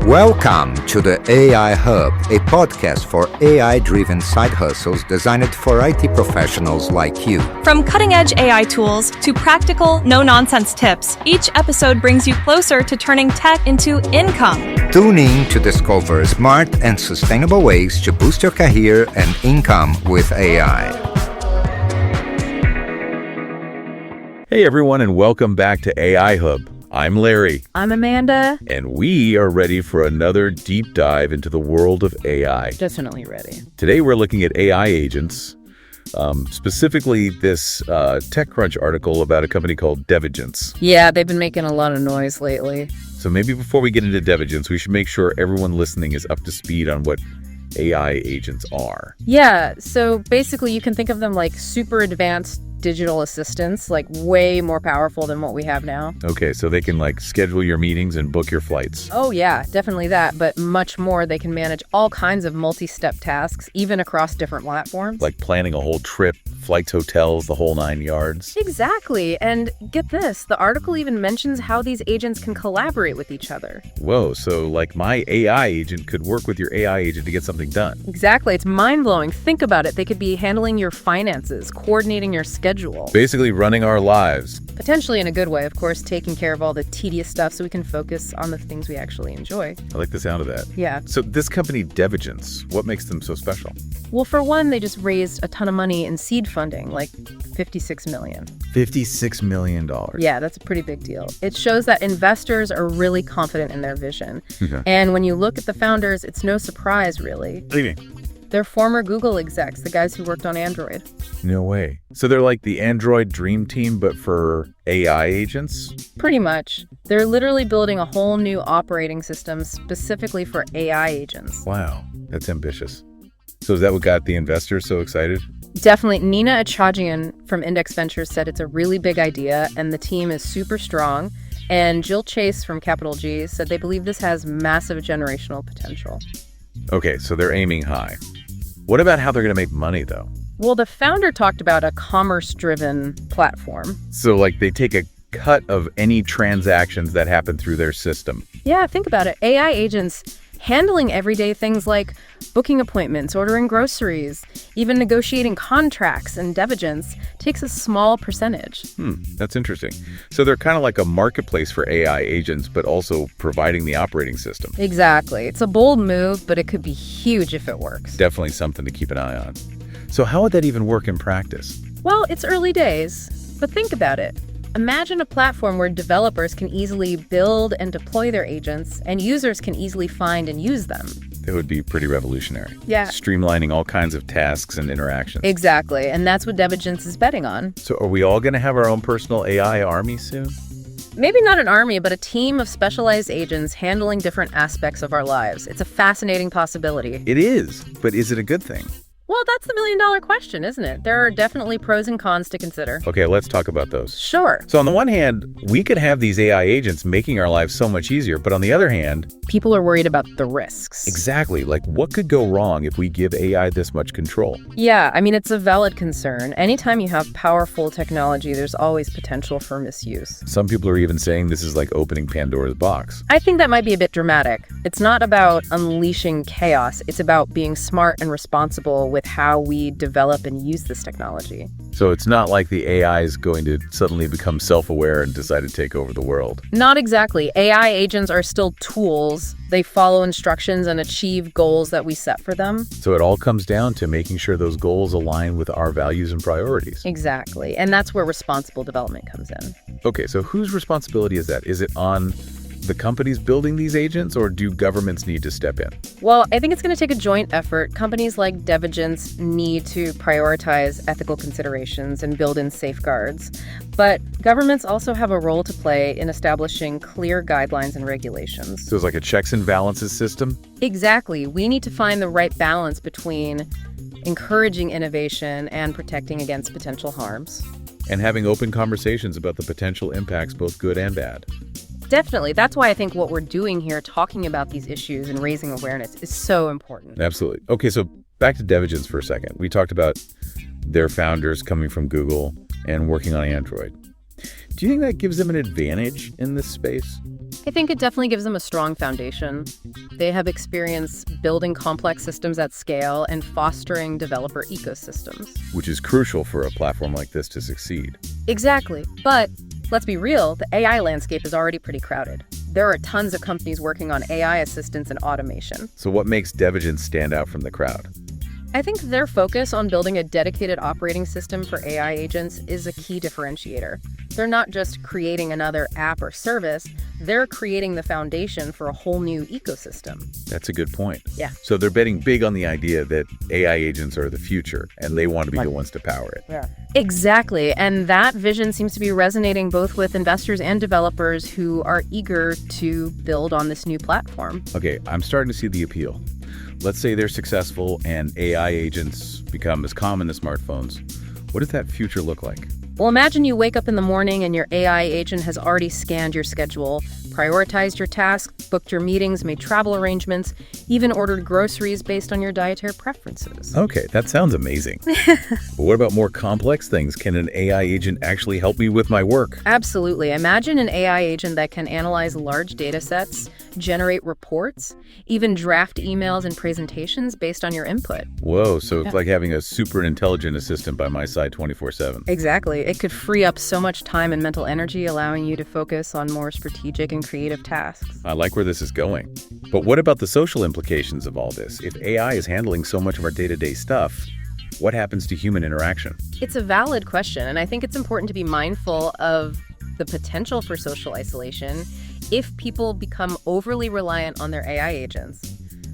Welcome to the AI Hub, a podcast for AI-driven side hustles designed for IT professionals like you. From cutting-edge AI tools to practical, no-nonsense tips, each episode brings you closer to turning tech into income. Tune in to discover smart and sustainable ways to boost your career and income with AI. Hey everyone, and welcome back to AI Hub. I'm Larry. I'm Amanda. And we are ready for another deep dive into the world of AI. Definitely ready. Today we're looking at AI agents, specifically this TechCrunch article about a company called Devigence. Yeah, they've been making a lot of noise lately. So maybe before we get into Devigence, we should make sure everyone listening is up to speed on what AI agents are. Yeah, so basically you can think of them like super advanced digital assistants, like way more powerful than what we have now. Okay, so they can like schedule your meetings and book your flights. Oh yeah, definitely that, but much more. They can manage all kinds of multi-step tasks, even across different platforms. Like planning a whole trip, flights, hotels, the whole 9 yards. Exactly, and get this, the article even mentions how these agents can collaborate with each other. Whoa, so like my AI agent could work with your AI agent to get something done. Exactly, it's mind-blowing. Think about it. They could be handling your finances, coordinating your schedule. Basically running our lives. Potentially in a good way, of course, taking care of all the tedious stuff so we can focus on the things we actually enjoy. I like the sound of that. Yeah. So this company, Devigence, what makes them so special? Well, for one, they just raised a ton of money in seed funding, like $56 million. $56 million. Yeah, that's a pretty big deal. It shows that investors are really confident in their vision. Okay. And when you look at the founders, it's no surprise, really. What do you mean? They're former Google execs, the guys who worked on Android. No way. So they're like the Android dream team, but for AI agents? Pretty much. They're literally building a whole new operating system specifically for AI agents. Wow, that's ambitious. So is that what got the investors so excited? Definitely. Nina Achajian from Index Ventures said it's a really big idea and the team is super strong. And Jill Chase from Capital G said they believe this has massive generational potential. Okay, so they're aiming high. What about how they're going to make money, though? Well, the founder talked about a commerce-driven platform. So, like, they take a cut of any transactions that happen through their system. Yeah, think about it. AI agents handling everyday things like booking appointments, ordering groceries, even negotiating contracts and Devigence takes a small percentage. That's interesting. So they're kind of like a marketplace for AI agents, but also providing the operating system. Exactly. It's a bold move, but it could be huge if it works. Definitely something to keep an eye on. So how would that even work in practice? Well, it's early days, but think about it. Imagine a platform where developers can easily build and deploy their agents, and users can easily find and use them. It would be pretty revolutionary. Yeah. Streamlining all kinds of tasks and interactions. Exactly, and that's what Devigence is betting on. So are we all going to have our own personal AI army soon? Maybe not an army, but a team of specialized agents handling different aspects of our lives. It's a fascinating possibility. It is, but is it a good thing? Well, that's the million-dollar question, isn't it? There are definitely pros and cons to consider. Okay, let's talk about those. Sure. So on the one hand, we could have these AI agents making our lives so much easier, but on the other hand... People are worried about the risks. Exactly. Like, what could go wrong if we give AI this much control? Yeah, I mean, it's a valid concern. Anytime you have powerful technology, there's always potential for misuse. Some people are even saying this is like opening Pandora's box. I think that might be a bit dramatic. It's not about unleashing chaos. It's about being smart and responsible with how we develop and use this technology. So it's not like the AI is going to suddenly become self-aware and decide to take over the world. Not exactly. AI agents are still tools. They follow instructions and achieve goals that we set for them. So it all comes down to making sure those goals align with our values and priorities. Exactly. And that's where responsible development comes in. Okay, so whose responsibility is that? Is it on the companies building these agents, or do governments need to step in? Well, I think it's going to take a joint effort. Companies like Devigence need to prioritize ethical considerations and build in safeguards. But governments also have a role to play in establishing clear guidelines and regulations. So it's like a checks and balances system? Exactly. We need to find the right balance between encouraging innovation and protecting against potential harms. And having open conversations about the potential impacts, both good and bad. Definitely. That's why I think what we're doing here, talking about these issues and raising awareness, is so important. Absolutely. Okay, so back to Devigence for a second. We talked about their founders coming from Google and working on Android. Do you think that gives them an advantage in this space? I think it definitely gives them a strong foundation. They have experience building complex systems at scale and fostering developer ecosystems. Which is crucial for a platform like this to succeed. Exactly. But let's be real, the AI landscape is already pretty crowded. There are tons of companies working on AI assistance and automation. So what makes Devigence stand out from the crowd? I think their focus on building a dedicated operating system for AI agents is a key differentiator. They're not just creating another app or service, they're creating the foundation for a whole new ecosystem. That's a good point. Yeah. So they're betting big on the idea that AI agents are the future, and they want to be the ones to power it. Yeah. Exactly. And that vision seems to be resonating both with investors and developers who are eager to build on this new platform. Okay, I'm starting to see the appeal. Let's say they're successful and AI agents become as common as smartphones. What does that future look like? Well, imagine you wake up in the morning and your AI agent has already scanned your schedule, prioritized your tasks, booked your meetings, made travel arrangements, even ordered groceries based on your dietary preferences. Okay, that sounds amazing. But what about more complex things? Can an AI agent actually help me with my work? Absolutely. Imagine an AI agent that can analyze large data sets, generate reports, even draft emails and presentations based on your input. Whoa, so it's like having a super intelligent assistant by my side 24/7. Exactly. It could free up so much time and mental energy, allowing you to focus on more strategic and creative tasks. I like where this is going. But what about the social implications of all this? If AI is handling so much of our day-to-day stuff, what happens to human interaction? It's a valid question, and I think it's important to be mindful of the potential for social isolation if people become overly reliant on their AI agents.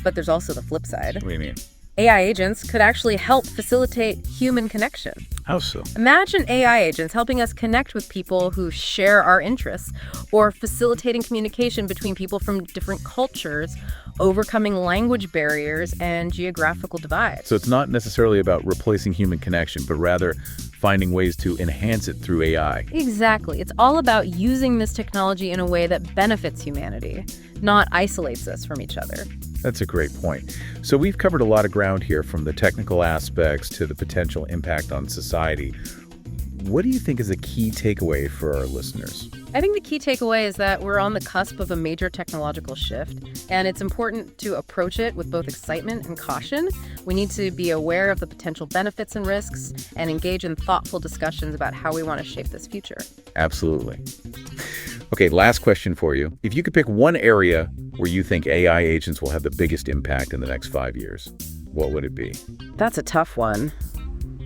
But there's also the flip side. What do you mean? AI agents could actually help facilitate human connection. How so? Imagine AI agents helping us connect with people who share our interests, or facilitating communication between people from different cultures, overcoming language barriers and geographical divides. So it's not necessarily about replacing human connection, but rather finding ways to enhance it through AI. Exactly. It's all about using this technology in a way that benefits humanity, not isolates us from each other. That's a great point. So we've covered a lot of ground here, from the technical aspects to the potential impact on society. What do you think is a key takeaway for our listeners? I think the key takeaway is that we're on the cusp of a major technological shift, and it's important to approach it with both excitement and caution. We need to be aware of the potential benefits and risks and engage in thoughtful discussions about how we want to shape this future. Absolutely. Okay, last question for you. If you could pick one area where you think AI agents will have the biggest impact in the next 5 years, what would it be? That's a tough one.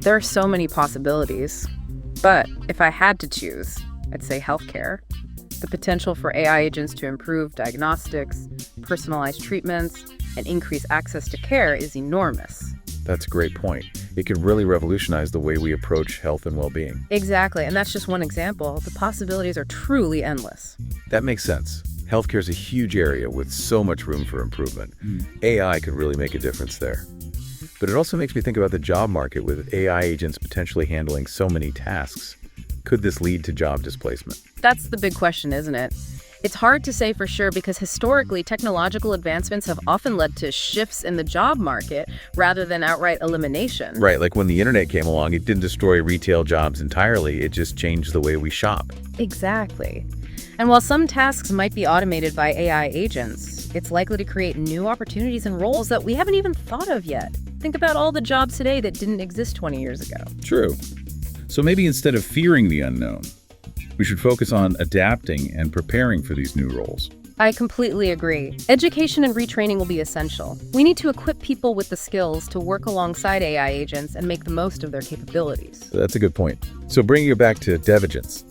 There are so many possibilities. But if I had to choose, I'd say healthcare. The potential for AI agents to improve diagnostics, personalized treatments, and increase access to care is enormous. That's a great point. It could really revolutionize the way we approach health and well-being. Exactly, and that's just one example. The possibilities are truly endless. That makes sense. Healthcare is a huge area with so much room for improvement. AI could really make a difference there. But it also makes me think about the job market, with AI agents potentially handling so many tasks. Could this lead to job displacement? That's the big question, isn't it? It's hard to say for sure because historically, technological advancements have often led to shifts in the job market rather than outright elimination. Right, like when the internet came along, it didn't destroy retail jobs entirely, it just changed the way we shop. Exactly. And while some tasks might be automated by AI agents, it's likely to create new opportunities and roles that we haven't even thought of yet. Think about all the jobs today that didn't exist 20 years ago. True. So maybe instead of fearing the unknown, we should focus on adapting and preparing for these new roles. I completely agree. Education and retraining will be essential. We need to equip people with the skills to work alongside AI agents and make the most of their capabilities. That's a good point. So bringing it back to Devigence,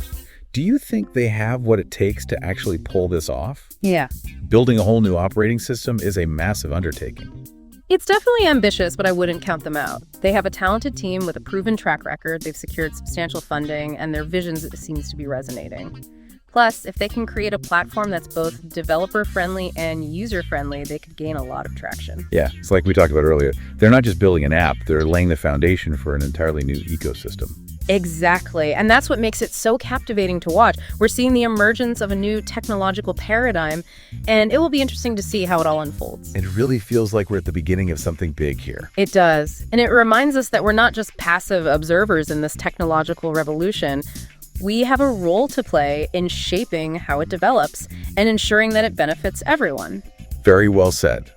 do you think they have what it takes to actually pull this off? Yeah. Building a whole new operating system is a massive undertaking. It's definitely ambitious, but I wouldn't count them out. They have a talented team with a proven track record, they've secured substantial funding, and their vision seems to be resonating. Plus, if they can create a platform that's both developer-friendly and user-friendly, they could gain a lot of traction. Yeah, it's like we talked about earlier. They're not just building an app, they're laying the foundation for an entirely new ecosystem. Exactly. And that's what makes it so captivating to watch. We're seeing the emergence of a new technological paradigm, and it will be interesting to see how it all unfolds. It really feels like we're at the beginning of something big here. It does. And it reminds us that we're not just passive observers in this technological revolution. we have a role to play in shaping how it develops and ensuring that it benefits everyone. Very well said.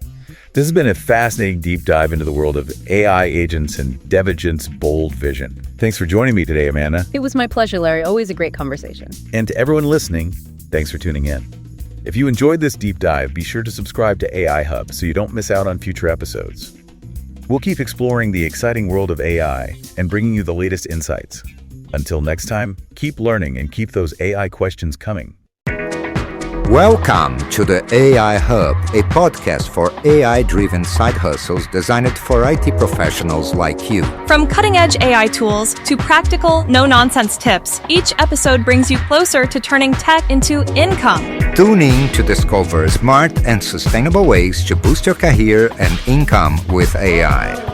This has been a fascinating deep dive into the world of AI agents and Devigence's bold vision. Thanks for joining me today, Amanda. It was my pleasure, Larry. Always a great conversation. And to everyone listening, thanks for tuning in. If you enjoyed this deep dive, be sure to subscribe to AI Hub so you don't miss out on future episodes. We'll keep exploring the exciting world of AI and bringing you the latest insights. Until next time, keep learning and keep those AI questions coming. Welcome to the AI Hub, a podcast for AI-driven side hustles designed for IT professionals like you. From cutting-edge AI tools to practical, no-nonsense tips, each episode brings you closer to turning tech into income. Tune in to discover smart and sustainable ways to boost your career and income with AI.